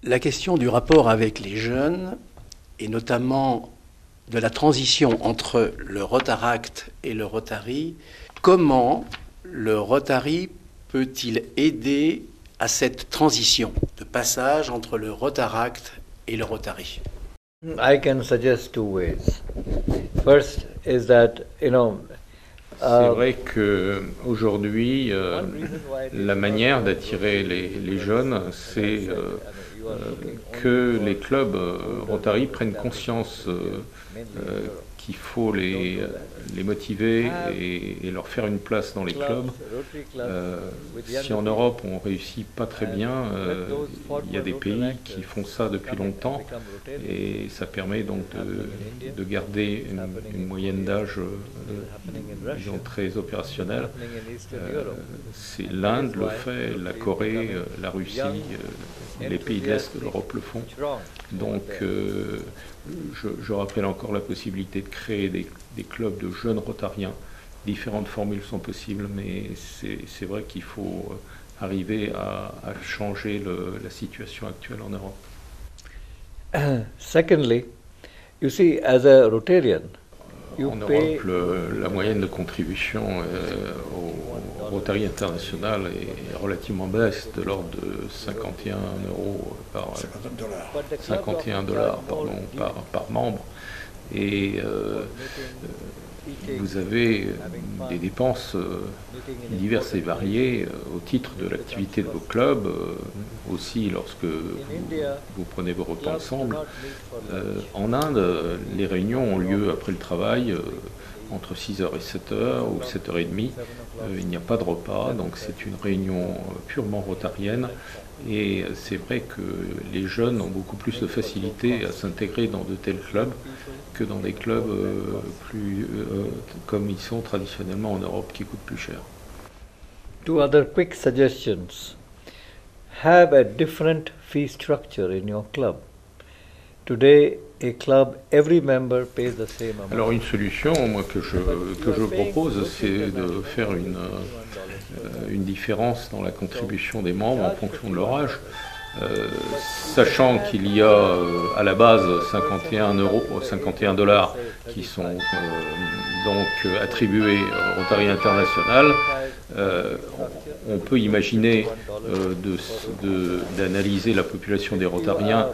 La question du rapport avec les jeunes, et notamment de la transition entre le Rotaract et le Rotary, comment le Rotary peut-il aider à cette transition de passage entre le Rotaract et le Rotary? I can suggest two ways. First is that, c'est vrai qu'aujourd'hui, la manière d'attirer les jeunes, c'est que les clubs Rotary prennent conscience qu'il faut les motiver et leur faire une place dans les clubs. Si en Europe on réussit pas très bien, il y a des pays qui font ça depuis longtemps et ça permet donc de garder une moyenne d'âge disons, très opérationnelle. C'est l'Inde le fait, la Corée, la Russie, les pays de l'Est de l'Europe le font. Donc je rappelle encore la possibilité de créer des clubs de jeunes rotariens. Différentes formules sont possibles, mais c'est vrai qu'il faut arriver à changer la situation actuelle en Europe. Secondly, you see, as a Rotarian, en Europe, la moyenne de contribution au Rotary international est relativement basse, de l'ordre de 51 euros par membre. Et vous avez des dépenses diverses et variées au titre de l'activité de vos clubs, aussi lorsque vous prenez vos repas ensemble. En Inde, les réunions ont lieu après le travail, entre 6h et 7h ou 7h30. Il n'y a pas de repas, donc c'est une réunion purement rotarienne. Et c'est vrai que les jeunes ont beaucoup plus de facilité à s'intégrer dans de tels clubs que dans des clubs plus comme ils sont traditionnellement en Europe, qui coûtent plus cher. Two other quick suggestions. Have a different fee structure in your club. Today, a club, every member pays the same amount. Alors une solution, moi, que je propose, c'est de faire une différence dans la contribution des membres en fonction de leur âge. Sachant qu'il y a à la base 51 $ qui sont donc attribués au Rotary International, on peut imaginer d'analyser la population des Rotariens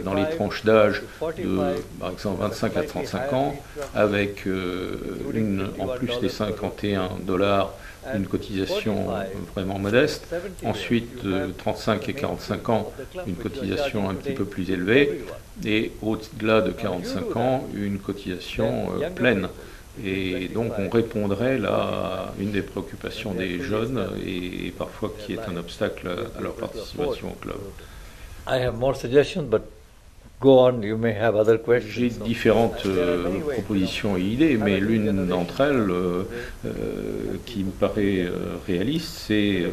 dans les tranches d'âge de par exemple 25 à 35 ans avec en plus des 51 $, une cotisation vraiment modeste, ensuite 35 et 45 ans, une cotisation un petit peu plus élevée, et au-delà de 45 ans, une cotisation pleine. Et donc on répondrait là à une des préoccupations des jeunes et parfois qui est un obstacle à leur participation au club. I have more suggestions, but go on, you may have other questions. J'ai différentes propositions et idées, mais l'une d'entre elles qui me paraît réaliste, c'est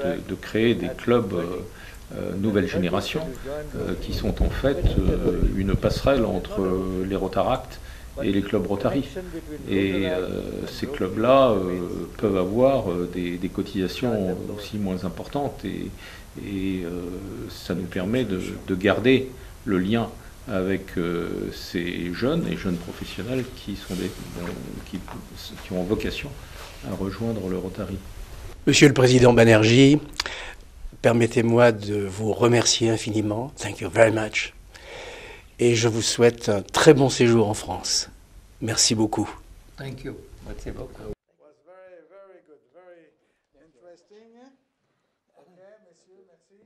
de créer des clubs nouvelle génération qui sont en fait une passerelle entre les Rotaract et les clubs Rotary. Et ces clubs-là peuvent avoir des cotisations aussi moins importantes et ça nous permet de garder le lien avec ces jeunes et jeunes professionnels qui ont vocation à rejoindre le Rotary. Monsieur le Président Banerjee, permettez-moi de vous remercier infiniment. Thank you very much. Et je vous souhaite un très bon séjour en France. Merci beaucoup. Thank you. Merci beaucoup. It was very good, very interesting. Okay, messieurs, merci.